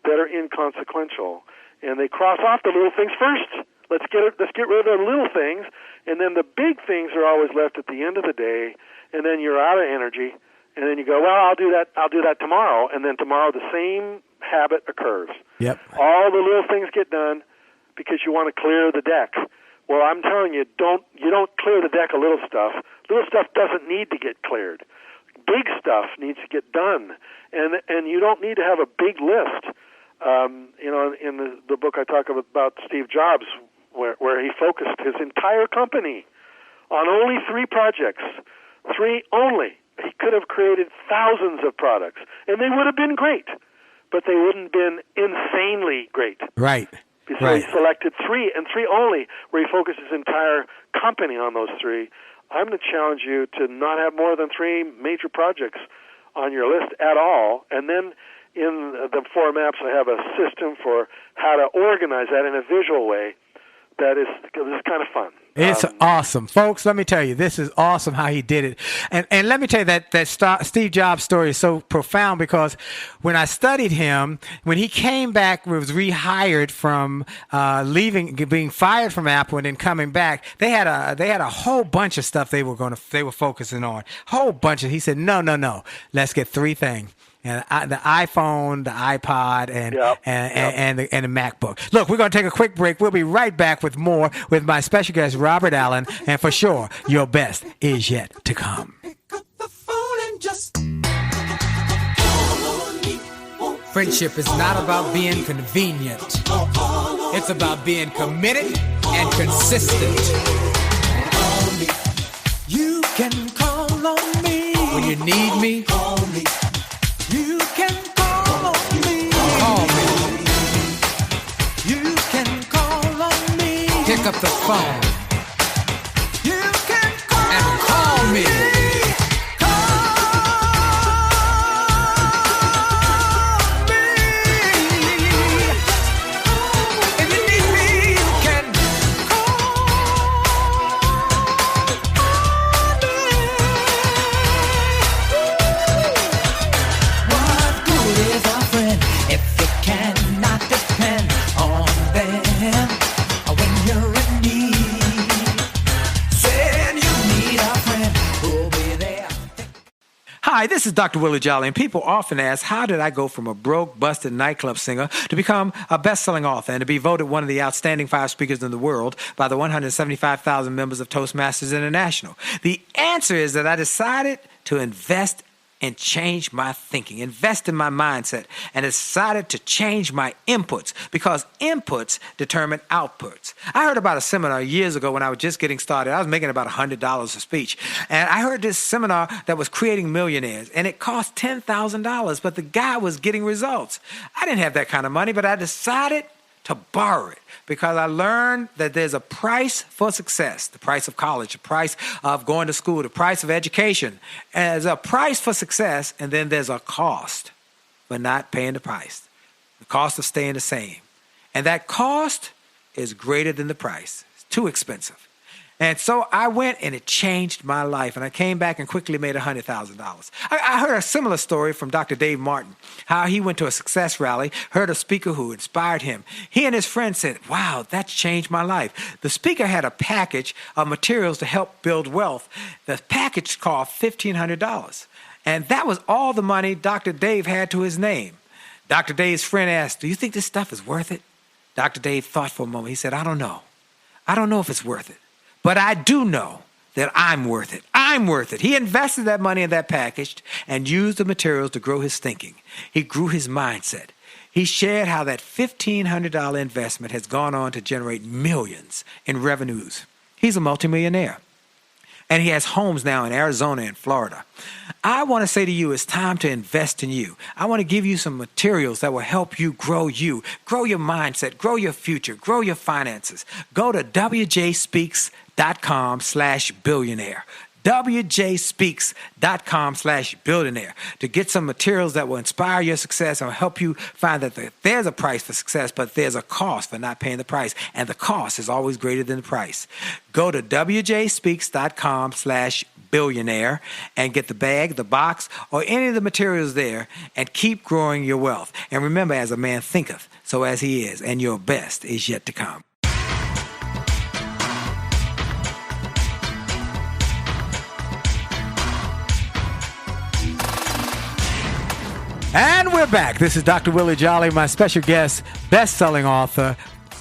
that are inconsequential, and they cross off the little things first. Let's get rid of the little things, and then the big things are always left at the end of the day, and then you're out of energy, and then you go, well, I'll do that tomorrow, and then tomorrow the same habit occurs. Yep. All the little things get done because you want to clear the deck. Well, I'm telling you, you don't clear the deck of little stuff. Little stuff doesn't need to get cleared. Big stuff needs to get done, and you don't need to have a big list. In the book I talk about Steve Jobs, where he focused his entire company on only 3 projects. 3 only. He could have created thousands of products, and they would have been great, but they wouldn't have been insanely great. Right. So he selected 3, and 3 only, where he focused his entire company on those 3. I'm going to challenge you to not have more than 3 major projects on your list at all. And then in the 4 maps, I have a system for how to organize that in a visual way that is kind of fun. It's awesome. Folks, let me tell you, this is awesome how he did it. And let me tell you that Steve Jobs story is so profound because when I studied him, when he came back, was rehired from being fired from Apple and then coming back, they had a whole bunch of stuff they were focusing on. Whole bunch of, he said, no, let's get three things. And the iPhone, the iPod, and the MacBook. Look, we're going to take a quick break. We'll be right back with more with my special guest, Robert Allen. And for sure, your best is yet to come. Friendship is not about being convenient. It's about being committed and consistent. You can call on me when you need me. You can call on me. Call me. You can call on me. Pick up the phone. You can call and call me. Hi, this is Dr. Willie Jolly, and people often ask, how did I go from a broke, busted nightclub singer to become a best-selling author and to be voted one of the outstanding 5 speakers in the world by the 175,000 members of Toastmasters International? The answer is that I decided to invest and change my thinking, invest in my mindset, and decided to change my inputs because inputs determine outputs. I heard about a seminar years ago when I was just getting started. I was making about $100 a speech. And I heard this seminar that was creating millionaires, and it cost $10,000, but the guy was getting results. I didn't have that kind of money, but I decided to borrow it because I learned that there's a price for success, the price of college, the price of going to school, the price of education. And there's a price for success, and then there's a cost for not paying the price, the cost of staying the same. And that cost is greater than the price. It's too expensive. And so I went, and it changed my life. And I came back and quickly made $100,000. I heard a similar story from Dr. Dave Martin, how he went to a success rally, heard a speaker who inspired him. He and his friend said, wow, that's changed my life. The speaker had a package of materials to help build wealth. The package cost $1,500. And that was all the money Dr. Dave had to his name. Dr. Dave's friend asked, do you think this stuff is worth it? Dr. Dave thought for a moment. He said, I don't know. I don't know if it's worth it. But I do know that I'm worth it. I'm worth it. He invested that money in that package and used the materials to grow his thinking. He grew his mindset. He shared how that $1,500 investment has gone on to generate millions in revenues. He's a multimillionaire. And he has homes now in Arizona and Florida. I want to say to you, it's time to invest in you. I want to give you some materials that will help you, grow your mindset, grow your future, grow your finances. Go to wjspeaks.com/billionaire. wjspeaks.com/billionaire to get some materials that will inspire your success and help you find that there's a price for success, but there's a cost for not paying the price. And the cost is always greater than the price. Go to wjspeaks.com/billionaire and get the bag, the box, or any of the materials there and keep growing your wealth. And remember, as a man thinketh, so as he is, and your best is yet to come. And we're back. This is Dr. Willie Jolly, my special guest, best-selling author,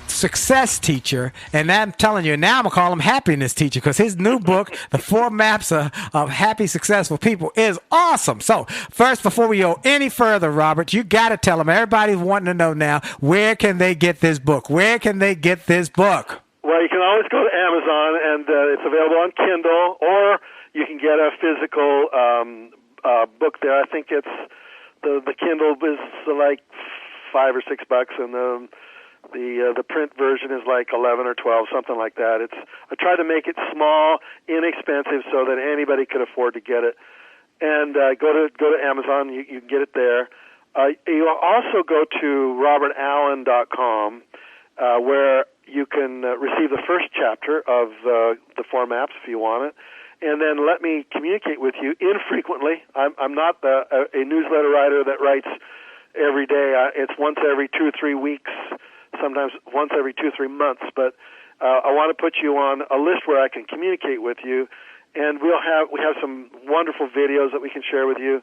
success teacher, and I'm telling you, now I'm going to call him happiness teacher because his new book, The 4 Maps of Happy, Successful People, is awesome. So first, before we go any further, Robert, you got to tell them, everybody's wanting to know now, where can they get this book? Where can they get this book? Well, you can always go to Amazon, and it's available on Kindle, or you can get a physical book there. I think it's the Kindle is like $5 or $6, and the print version is like 11 or 12, something like that. I try to make it small, inexpensive, so that anybody could afford to get it. And go to Amazon, you can get it there. You also go to robertallen.com, where you can receive the first chapter of the 4 maps if you want it, and then let me communicate with you infrequently. I'm not a newsletter writer that writes every day. It's once every 2 or 3 weeks, sometimes once every 2 or 3 months. But I want to put you on a list where I can communicate with you, and we have some wonderful videos that we can share with you.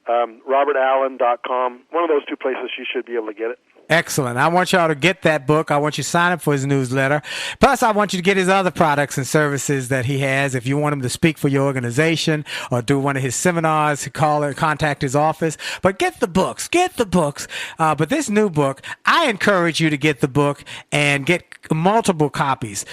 RobertAllen.com. One of those 2 places you should be able to get it. Excellent. I want y'all to get that book. I want you to sign up for his newsletter. Plus, I want you to get his other products and services that he has. If you want him to speak for your organization or do one of his seminars, contact his office. But get the books. Get the books. But this new book, I encourage you to get the book and get multiple copies.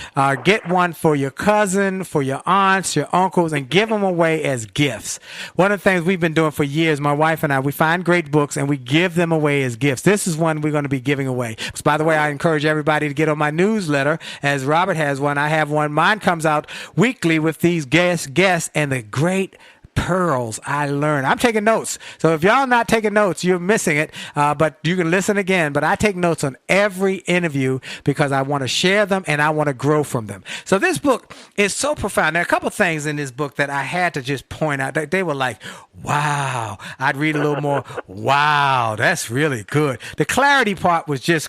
Get one for your cousin, for your aunts, your uncles, and give them away as gifts. One of the things we've been doing for years, my wife and I, we find great books and we give them away as gifts. This is one we're going to be giving away. So, by the way, I encourage everybody to get on my newsletter, as Robert has one. I have one. Mine comes out weekly with these guests and the great pearls I learned. I'm taking notes. So if y'all not taking notes, you're missing it. But you can listen again. But I take notes on every interview because I want to share them and I want to grow from them. So this book is so profound. There are a couple things in this book that I had to just point out. They were like, wow. I'd read a little more. Wow, that's really good. The clarity part was just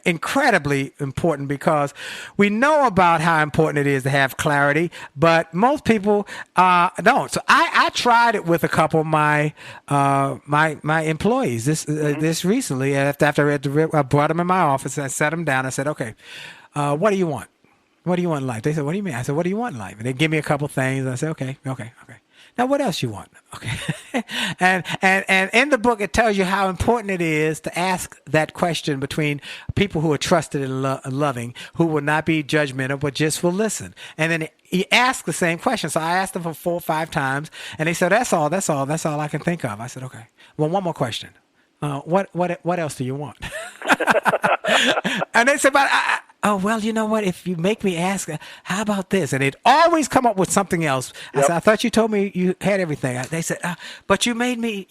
incredibly important because we know about how important it is to have clarity, but most people don't. So I tried it with a couple of my employees this recently. After I read I brought them in my office and I sat them down. I said, okay, what do you want? What do you want in life? They said, what do you mean? I said, what do you want in life? And they give me a couple things. And I said, okay. Now, what else you want? Okay. and in the book, it tells you how important it is to ask that question between people who are trusted and loving, who will not be judgmental, but just will listen. And then he asked the same question. So I asked them for 4 or 5 times, and they said, that's all I can think of. I said, okay. Well, one more question. What else do you want? And they said, but oh, well, you know what? If you make me ask, how about this? And they'd always come up with something else. I said, I thought you told me you had everything. They said, but you made me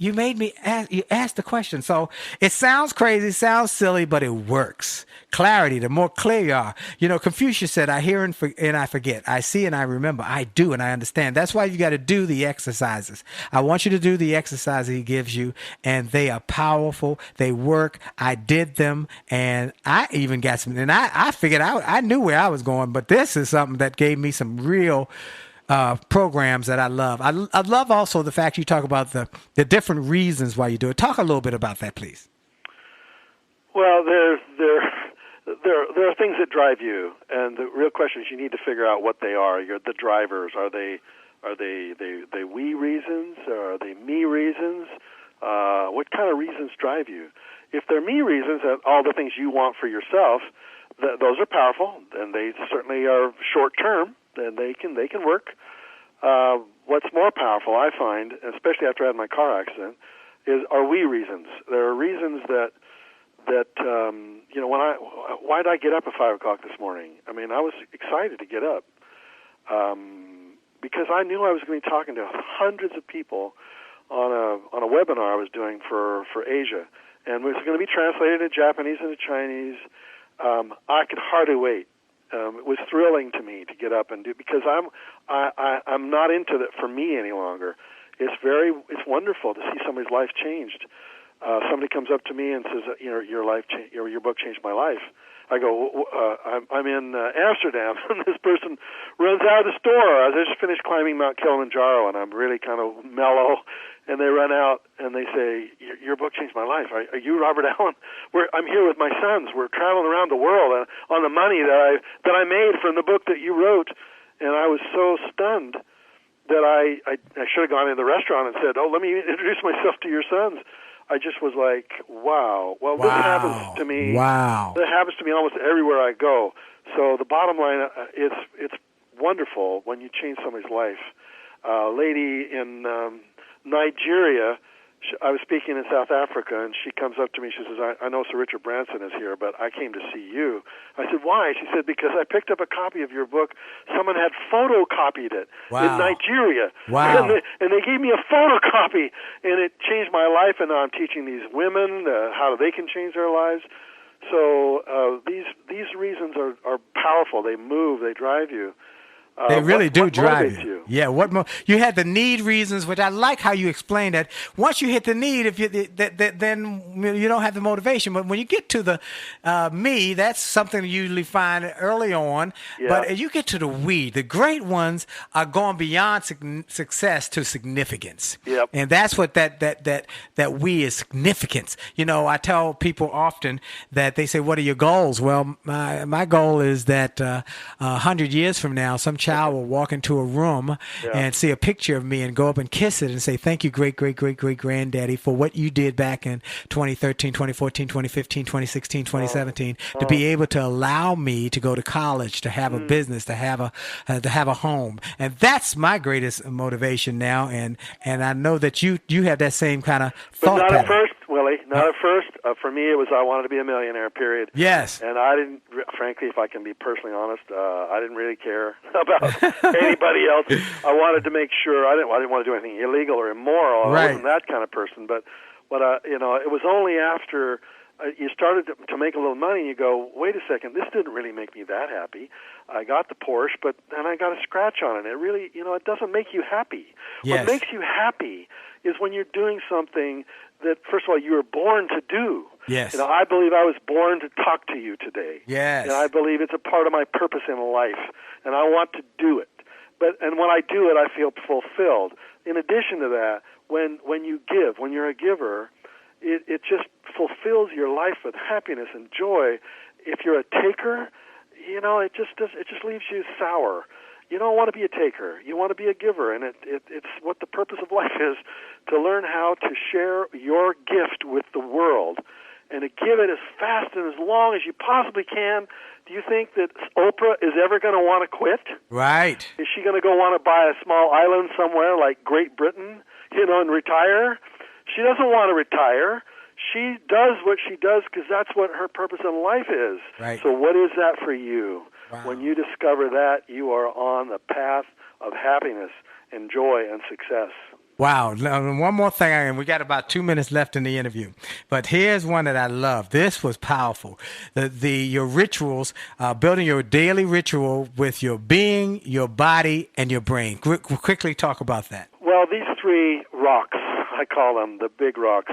ask the question. So it sounds crazy, sounds silly, but it works. Clarity, the more clear you are. You know, Confucius said, I hear and I forget. I see and I remember. I do and I understand. That's why you got to do the exercises. I want you to do the exercises he gives you, and they are powerful. They work. I did them, and I even got some, and I figured out, I knew where I was going, but this is something that gave me some real programs that I love. I love also the fact you talk about the different reasons why you do it. Talk a little bit about that, please. Well, there are things that drive you, and the real question is you need to figure out what they are. The drivers. Are they we reasons? Or are they me reasons? What kind of reasons drive you? If they're me reasons, all the things you want for yourself, those are powerful, and they certainly are short term, and they can work. What's more powerful, I find, especially after I had my car accident, are we reasons. There are reasons that you know, why did I get up at 5 o'clock this morning? I mean, I was excited to get up because I knew I was going to be talking to hundreds of people on a webinar I was doing for Asia, and it was going to be translated into Japanese and into Chinese. I could hardly wait. It was thrilling to me to get up and do, because I'm not into that for me any longer. It's wonderful to see somebody's life changed. Somebody comes up to me and says, your book changed my life. I go, I'm in Amsterdam, and this person runs out of the store. I just finished climbing Mount Kilimanjaro, and I'm really kind of mellow. And they run out, and they say, your book changed my life. Are you Robert Allen? I'm here with my sons. We're traveling around the world on the money that I made from the book that you wrote. And I was so stunned that I should have gone in the restaurant and said, let me introduce myself to your sons. I just was like, wow. Well, this happens to me. Wow. That happens to me almost everywhere I go. So the bottom line, it's wonderful when you change somebody's life. A lady in Nigeria, I was speaking in South Africa, and she comes up to me. She says, I know Sir Richard Branson is here, but I came to see you. I said, why? She said, because I picked up a copy of your book. Someone had photocopied it in Nigeria. Wow. And they gave me a photocopy, and it changed my life, and now I'm teaching these women how they can change their lives. So these reasons are powerful. They move. They drive you. They really do what drive motivates you. Yeah, you had the need reasons, which I like how you explained that. Once you hit the need, if you then you don't have the motivation. But when you get to the me, that's something you usually find early on. Yeah. But you get to the we. The great ones are going beyond success to significance. Yep. And that's what that we is significance. You know, I tell people often that they say, "What are your goals?" Well, my goal is that 100 years from now, some child will walk into a room and see a picture of me and go up and kiss it and say, "Thank you, great, great, great, great granddaddy, for what you did back in 2013, 2014, 2015, 2016, 2017, to be able to allow me to go to college, to have a business, to have a home." And that's my greatest motivation now. And I know that you have that same kind of thought But not pattern. at first, Willie. Not at first. For me, it was I wanted to be a millionaire, period. Yes. And I didn't, frankly, if I can be personally honest, I didn't really care about anybody else. I wanted to make sure I didn't want to do anything illegal or immoral. Right. I wasn't that kind of person. But it was only after you started to make a little money, and you go, wait a second, this didn't really make me that happy. I got the Porsche, but then I got a scratch on it. It really, it doesn't make you happy. Yes. What makes you happy is when you're doing something that, first of all, you were born to do. Yes. I believe I was born to talk to you today. Yes. And I believe it's a part of my purpose in life, and I want to do it. And when I do it, I feel fulfilled. In addition to that, when you give, when you're a giver, it just fulfills your life with happiness and joy. If you're a taker, it just leaves you sour. You don't want to be a taker. You want to be a giver, and it's what the purpose of life is, to learn how to share your gift with the world and to give it as fast and as long as you possibly can. Do you think that Oprah is ever going to want to quit? Right. Is she going to go want to buy a small island somewhere like Great Britain, and retire? She doesn't want to retire. She does what she does because that's what her purpose in life is. Right. So what is that for you? Wow. When you discover that, you are on the path of happiness and joy and success. Wow. Now, one more thing, and we got about 2 minutes left in the interview. But here's one that I love. This was powerful. Your rituals, building your daily ritual with your being, your body, and your brain. Quickly talk about that. Well, these three rocks, I call them the big rocks.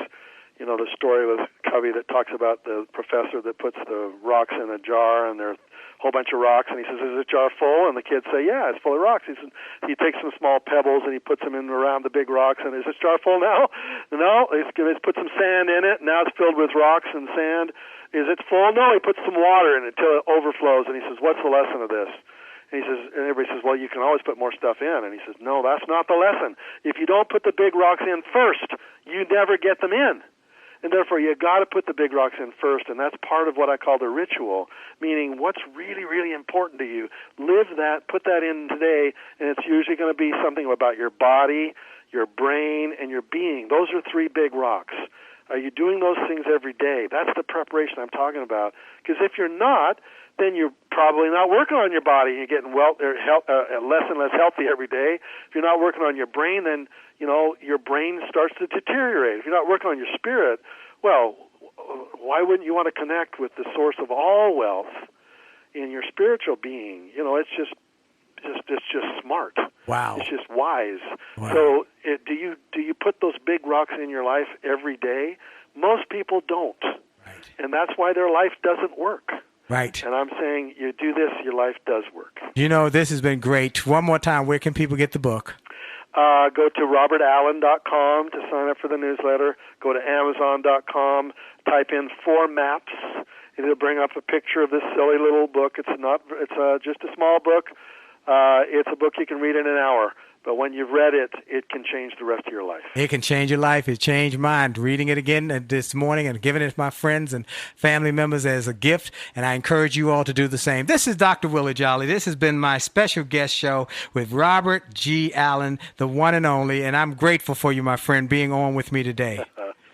The story with Covey that talks about the professor that puts the rocks in a jar, and there's a whole bunch of rocks, and he says, "Is the jar full?" And the kids say, "Yeah, it's full of rocks." He takes some small pebbles and he puts them in around the big rocks, and is this jar full now? No, he's put some sand in it. Now it's filled with rocks and sand. Is it full? No, he puts some water in it until it overflows, and he says, "What's the lesson of this?" And he says, and everybody says, "Well, you can always put more stuff in." And he says, "No, that's not the lesson. If you don't put the big rocks in first, you never get them in. And therefore, you got to put the big rocks in first, and that's part of what I call the ritual, meaning what's really, really important to you. Live that, put that in today, and it's usually going to be something about your body, your brain, and your being. Those are three big rocks. Are you doing those things every day? That's the preparation I'm talking about. Because if you're not, then you're probably not working on your body. You're getting less and less healthy every day. If you're not working on your brain, then your brain starts to deteriorate. If you're not working on your spirit, well, why wouldn't you want to connect with the source of all wealth in your spiritual being? It's just smart. Wow. It's just wise. Wow. So do you put those big rocks in your life every day? Most people don't. Right. And that's why their life doesn't work. Right. And I'm saying you do this, your life does work. This has been great. One more time, where can people get the book? Go to robertallen.com to sign up for the newsletter. Go to amazon.com, type in 4 maps. It'll bring up a picture of this silly little book. It's just a small book. It's a book you can read in an hour. But when you've read it, it can change the rest of your life. It can change your life. It changed mine. Reading it again this morning and giving it to my friends and family members as a gift. And I encourage you all to do the same. This is Dr. Willie Jolly. This has been my special guest show with Robert G. Allen, the one and only. And I'm grateful for you, my friend, being on with me today.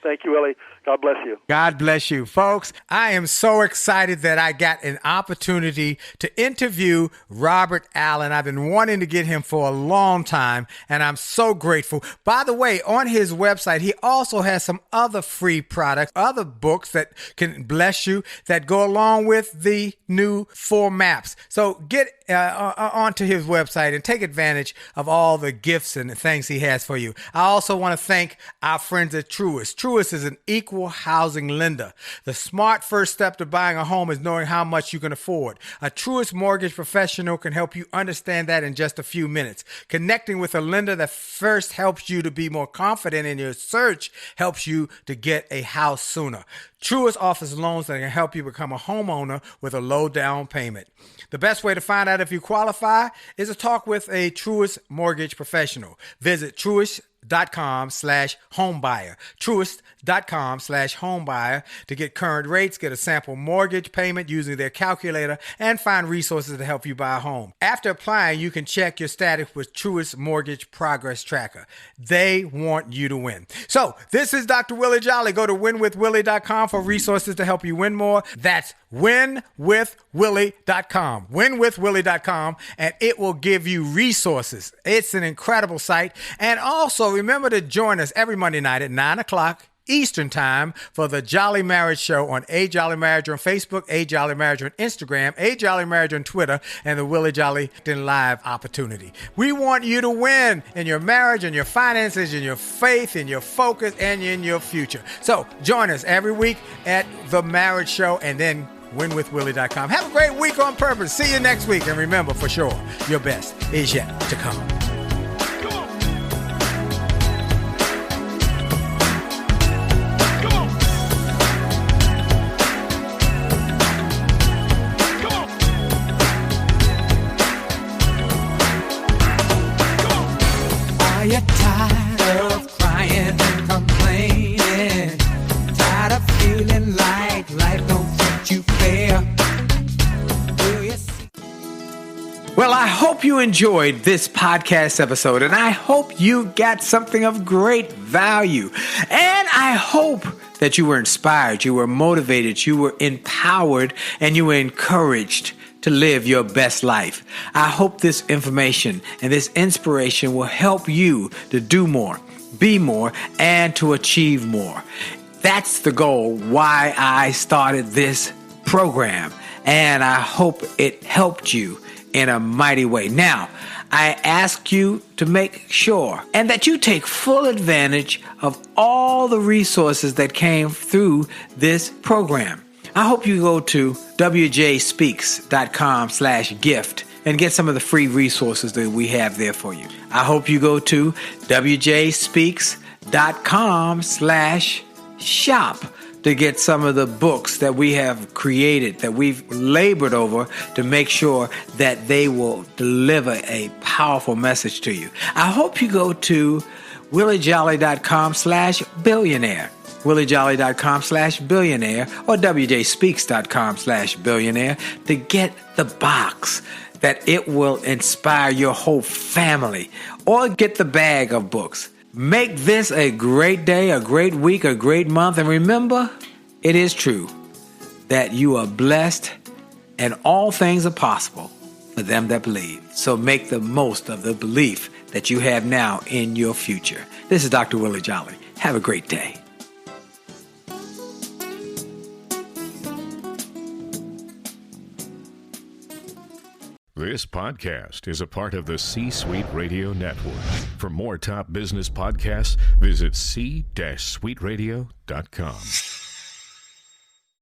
Thank you, Willie. God bless you. God bless you. Folks, I am so excited that I got an opportunity to interview Robert Allen. I've been wanting to get him for a long time, and I'm so grateful. By the way, on his website, he also has some other free products, other books that can bless you that go along with the new 4 maps. So get onto his website and take advantage of all the gifts and the things he has for you. I also want to thank our friends at Truist. Truist is an equal housing lender. The smart first step to buying a home is knowing how much you can afford. A Truist mortgage professional can help you understand that in just a few minutes. Connecting with a lender that first helps you to be more confident in your search helps you to get a house sooner. Truist offers loans that can help you become a homeowner with a low down payment. The best way to find out if you qualify is to talk with a Truist mortgage professional. Visit Truist.com/homebuyer. Truist.com/homebuyer to get current rates, get a sample mortgage payment using their calculator, and find resources to help you buy a home. After applying, you can check your status with Truist Mortgage Progress Tracker. They want you to win. So this is Dr. Willie Jolly. Go to winwithwillie.com for resources to help you win more. That's winwithwillie.com. Winwithwillie.com, and it will give you resources. It's an incredible site. And also remember to join us every Monday night at 9 o'clock Eastern Time for the Jolly Marriage Show on A Jolly Marriage on Facebook, A Jolly Marriage on Instagram, A Jolly Marriage on Twitter, and the Willie Jolly Live opportunity. We want you to win in your marriage, in your finances, in your faith, in your focus, and in your future. So join us every week at the Marriage Show and then winwithwillie.com. Have a great week on purpose. See you next week. And remember, for sure, your best is yet to come. Are you tired of crying and complaining? Tired of feeling like life don't treat you fair? Do you see? Well, I hope you enjoyed this podcast episode, and I hope you got something of great value. And I hope that you were inspired, you were motivated, you were empowered, and you were encouraged to live your best life. I hope this information and this inspiration will help you to do more, be more, and to achieve more. That's the goal why I started this program, and I hope it helped you in a mighty way. Now, I ask you to make sure and that you take full advantage of all the resources that came through this program. I hope you go to wjspeaks.com/gift and get some of the free resources that we have there for you. I hope you go to wjspeaks.com/shop to get some of the books that we have created, that we've labored over to make sure that they will deliver a powerful message to you. I hope you go to williejolly.com/billionaire. williejolly.com/billionaire or wjspeaks.com/billionaire to get the box that it will inspire your whole family, or get the bag of books. Make this a great day, a great week, a great month, and remember, it is true that you are blessed and all things are possible for them that believe. So make the most of the belief that you have now in your future. This is Dr. Willie Jolly. Have a great day. This podcast is a part of the C-Suite Radio Network. For more top business podcasts, visit c-suiteradio.com.